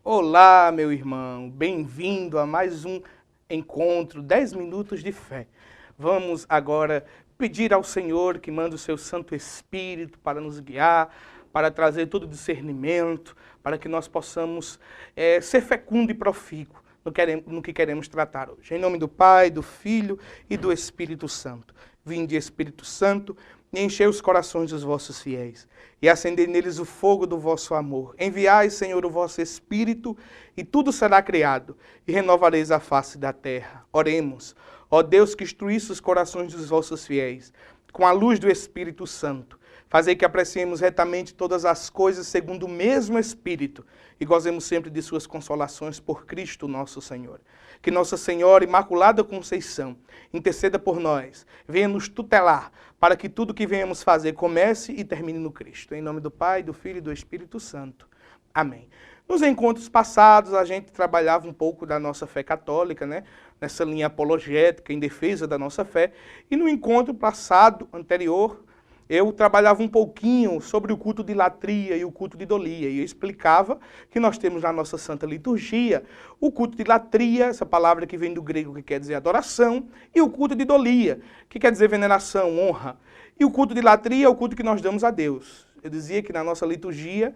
Olá, meu irmão, bem-vindo a mais um encontro, 10 minutos de fé. Vamos agora pedir ao Senhor que manda o seu Santo Espírito para nos guiar, para trazer todo discernimento, para que nós possamos ser fecundo e profícuo no que queremos tratar hoje. Em nome do Pai, do Filho e do Espírito Santo. Vinde, Espírito Santo, e enchei os corações dos vossos fiéis, e acendei neles o fogo do vosso amor. Enviai, Senhor, o vosso Espírito, e tudo será criado, e renovareis a face da terra. Oremos. Ó Deus, que instruísse os corações dos vossos fiéis, com a luz do Espírito Santo, fazei que apreciemos retamente todas as coisas segundo o mesmo Espírito, e gozemos sempre de suas consolações por Cristo nosso Senhor. Que Nossa Senhora Imaculada Conceição interceda por nós, venha nos tutelar, para que tudo que venhamos fazer comece e termine no Cristo. Em nome do Pai, do Filho e do Espírito Santo. Amém. Nos encontros passados, a gente trabalhava um pouco da nossa fé católica, né? Nessa linha apologética, em defesa da nossa fé. E no encontro passado, anterior, eu trabalhava um pouquinho sobre o culto de latria e o culto de idolia. E eu explicava que nós temos na nossa Santa Liturgia o culto de latria, essa palavra que vem do grego que quer dizer adoração, e o culto de idolia, que quer dizer veneração, honra. E o culto de latria é o culto que nós damos a Deus. Eu dizia que na nossa liturgia,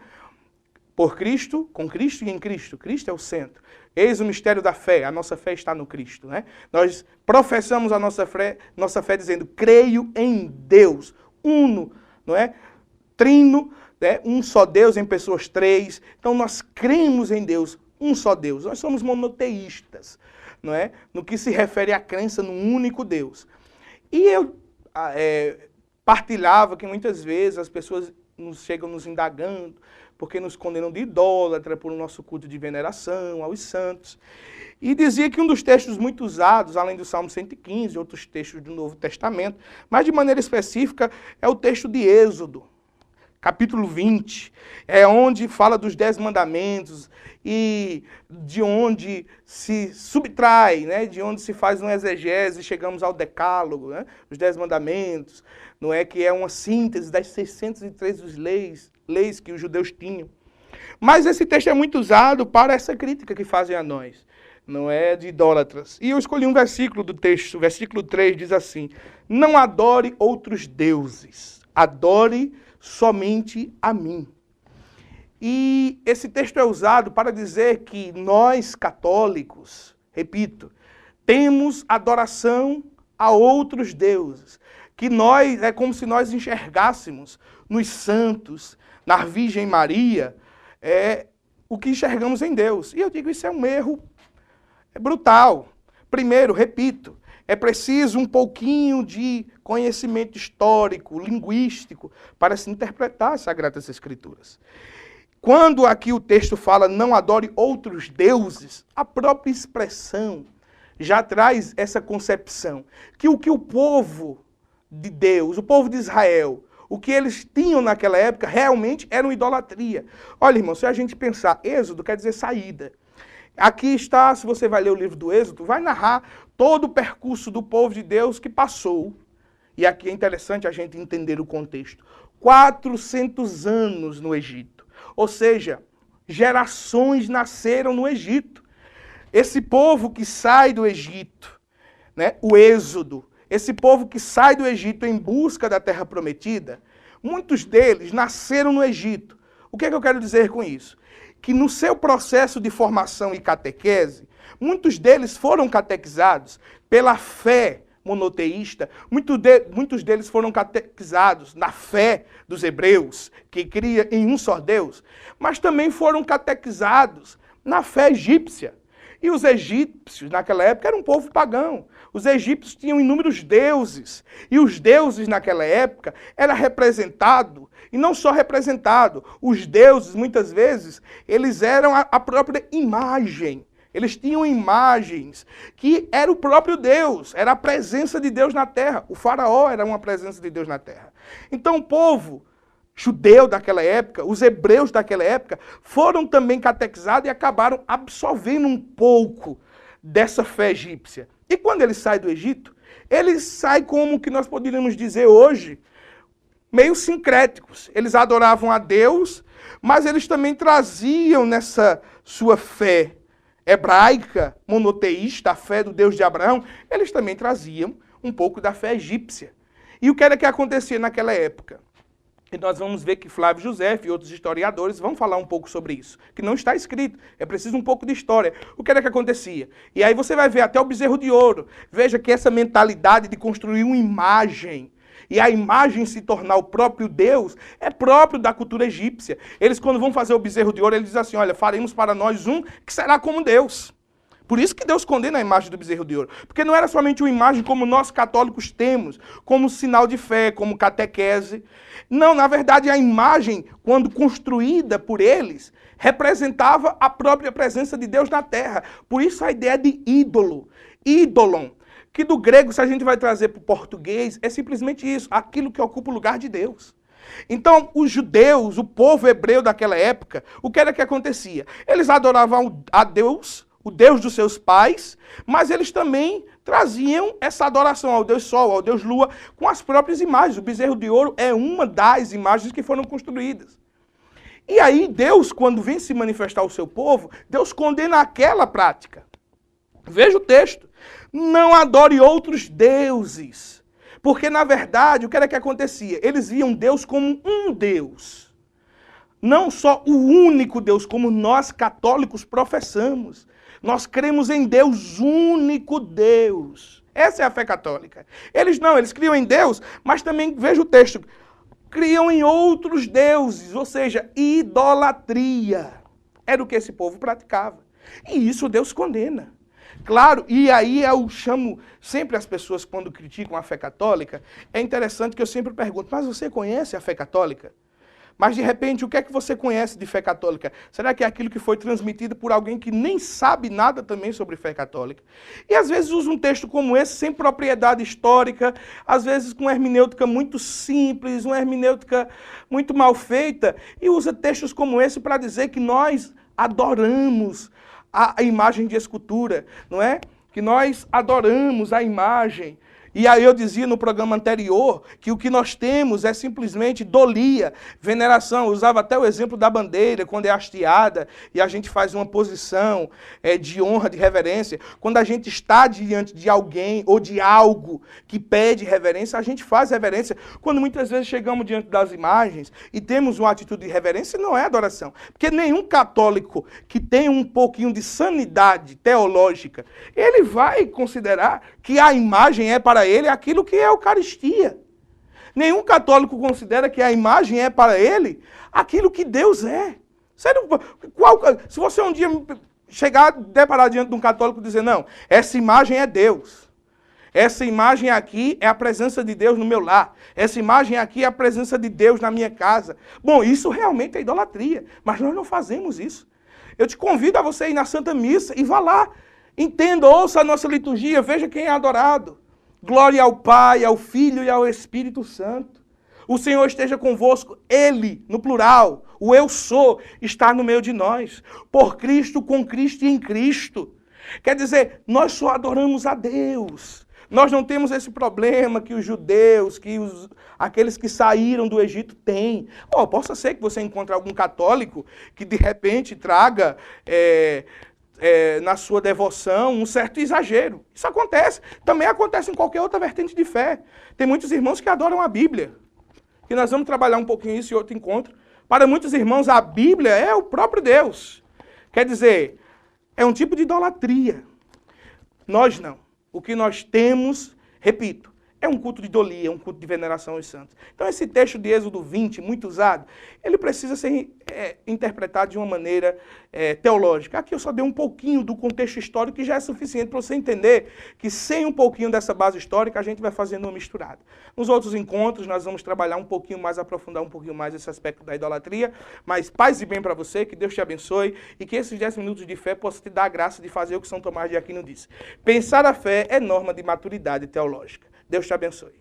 por Cristo, com Cristo e em Cristo. Cristo é o centro. Eis o mistério da fé. A nossa fé está no Cristo, né? Nós professamos a nossa fé dizendo, creio em Deus. Uno, não é? Trino, né? Um só Deus em pessoas três. Então nós cremos em Deus, um só Deus. Nós somos monoteístas, não é? No que se refere à crença no único Deus. E eu partilhava que muitas vezes as pessoas chegam nos indagando, porque nos condenam de idólatra por nosso culto de veneração aos santos. E dizia que um dos textos muito usados, além do Salmo 115, outros textos do Novo Testamento, mas de maneira específica, é o texto de Êxodo, capítulo 20, é onde fala dos 10 mandamentos e de onde se subtrai, né, de onde se faz uma exegese e chegamos ao decálogo, né, os 10 mandamentos, não é, que é uma síntese das 603 leis que os judeus tinham. Mas esse texto é muito usado para essa crítica que fazem a nós, não é, de idólatras. E eu escolhi um versículo do texto, versículo 3 diz assim, não adore outros deuses, adore somente a mim. E esse texto é usado para dizer que nós católicos, repito, temos adoração a outros deuses, que nós, é como se nós enxergássemos nos santos, na Virgem Maria, o que enxergamos em Deus. E eu digo, isso é um erro brutal. Primeiro, repito, é preciso um pouquinho de conhecimento histórico, linguístico, para se interpretar as Sagradas Escrituras. Quando aqui o texto fala não adore outros deuses, a própria expressão já traz essa concepção, que o povo de Deus, o povo de Israel, o que eles tinham naquela época realmente era uma idolatria. Olha, irmão, se a gente pensar, Êxodo quer dizer saída. Aqui está, se você vai ler o livro do Êxodo, vai narrar todo o percurso do povo de Deus que passou. E aqui é interessante a gente entender o contexto. 400 anos no Egito. Ou seja, gerações nasceram no Egito. Esse povo que sai do Egito, né, o Êxodo, esse povo que sai do Egito em busca da terra prometida, muitos deles nasceram no Egito. O que é que eu quero dizer com isso? Que no seu processo de formação e catequese, muitos deles foram catequizados pela fé monoteísta, muitos deles foram catequizados na fé dos hebreus, que cria em um só Deus, mas também foram catequizados na fé egípcia. E os egípcios, naquela época, eram um povo pagão. Os egípcios tinham inúmeros deuses. E os deuses, naquela época, era representado, e não só representado, os deuses, muitas vezes, eles eram a própria imagem. Eles tinham imagens que era o próprio Deus, era a presença de Deus na terra. O faraó era uma presença de Deus na terra. Então o povo judeu daquela época, os hebreus daquela época, foram também catequizados e acabaram absorvendo um pouco dessa fé egípcia. E quando ele sai do Egito, ele sai como o que nós poderíamos dizer hoje, meio sincréticos. Eles adoravam a Deus, mas eles também traziam nessa sua fé hebraica, monoteísta, a fé do Deus de Abraão, eles também traziam um pouco da fé egípcia. E o que era que acontecia naquela época? E nós vamos ver que Flávio José e outros historiadores vão falar um pouco sobre isso, que não está escrito, é preciso um pouco de história. O que era que acontecia? E aí você vai ver até o bezerro de ouro. Veja que essa mentalidade de construir uma imagem, e a imagem se tornar o próprio Deus, é próprio da cultura egípcia. Eles, quando vão fazer o bezerro de ouro, eles dizem assim, olha, faremos para nós um que será como Deus. Por isso que Deus condena a imagem do bezerro de ouro. Porque não era somente uma imagem como nós católicos temos, como sinal de fé, como catequese. Não, na verdade, a imagem, quando construída por eles, representava a própria presença de Deus na terra. Por isso a ideia de ídolo, ídolon, que do grego, se a gente vai trazer para o português, é simplesmente isso, aquilo que ocupa o lugar de Deus. Então, os judeus, o povo hebreu daquela época, o que era que acontecia? Eles adoravam a Deus, o Deus dos seus pais, mas eles também traziam essa adoração ao Deus Sol, ao Deus Lua, com as próprias imagens. O bezerro de ouro é uma das imagens que foram construídas. E aí Deus, quando vem se manifestar ao seu povo, Deus condena aquela prática. Veja o texto. Não adore outros deuses. Porque, na verdade, o que era que acontecia? Eles viam Deus como um Deus. Não só o único Deus, como nós católicos professamos. Nós cremos em Deus, único Deus. Essa é a fé católica. Eles não, eles criam em Deus, mas também, veja o texto, criam em outros deuses, ou seja, idolatria. Era o que esse povo praticava. E isso Deus condena. Claro, e aí eu chamo sempre as pessoas quando criticam a fé católica, é interessante que eu sempre pergunto, mas você conhece a fé católica? Mas, de repente, o que é que você conhece de fé católica? Será que é aquilo que foi transmitido por alguém que nem sabe nada também sobre fé católica? E, às vezes, usa um texto como esse, sem propriedade histórica, às vezes com uma hermenêutica muito simples, uma hermenêutica muito mal feita, e usa textos como esse para dizer que nós adoramos a imagem de escultura, não é? Que nós adoramos a imagem. E aí eu dizia no programa anterior que o que nós temos é simplesmente idolia, veneração. Eu usava até o exemplo da bandeira, quando é hasteada e a gente faz uma posição de honra, de reverência. Quando a gente está diante de alguém ou de algo que pede reverência, a gente faz reverência. Quando muitas vezes chegamos diante das imagens e temos uma atitude de reverência, não é adoração. Porque nenhum católico que tem um pouquinho de sanidade teológica, ele vai considerar que a imagem é para ele aquilo que é a Eucaristia. Nenhum católico considera que a imagem é para ele aquilo que Deus é. Se você um dia chegar, deparar diante de um católico e dizer, não, essa imagem é Deus. Essa imagem aqui é a presença de Deus no meu lar. Essa imagem aqui é a presença de Deus na minha casa. Bom, isso realmente é idolatria, mas nós não fazemos isso. Eu te convido a você ir na Santa Missa e vá lá. Entenda, ouça a nossa liturgia, veja quem é adorado. Glória ao Pai, ao Filho e ao Espírito Santo. O Senhor esteja convosco, Ele, no plural, o eu sou, está no meio de nós. Por Cristo, com Cristo e em Cristo. Quer dizer, nós só adoramos a Deus. Nós não temos esse problema que os judeus, aqueles que saíram do Egito têm. Possa ser que você encontre algum católico que de repente traga na sua devoção um certo exagero. Isso acontece. Também acontece em qualquer outra vertente de fé. Tem muitos irmãos que adoram a Bíblia. E nós vamos trabalhar um pouquinho isso em outro encontro. Para muitos irmãos, a Bíblia é o próprio Deus. Quer dizer, é um tipo de idolatria. Nós não. O que nós temos, repito, é um culto de idolia, um culto de veneração aos santos. Então esse texto de Êxodo 20, muito usado, ele precisa ser interpretado de uma maneira teológica. Aqui eu só dei um pouquinho do contexto histórico que já é suficiente para você entender que sem um pouquinho dessa base histórica a gente vai fazendo uma misturada. Nos outros encontros nós vamos trabalhar um pouquinho mais, aprofundar um pouquinho mais esse aspecto da idolatria, mas paz e bem para você, que Deus te abençoe e que esses 10 minutos de fé possam te dar a graça de fazer o que São Tomás de Aquino disse. Pensar a fé é norma de maturidade teológica. Deus te abençoe.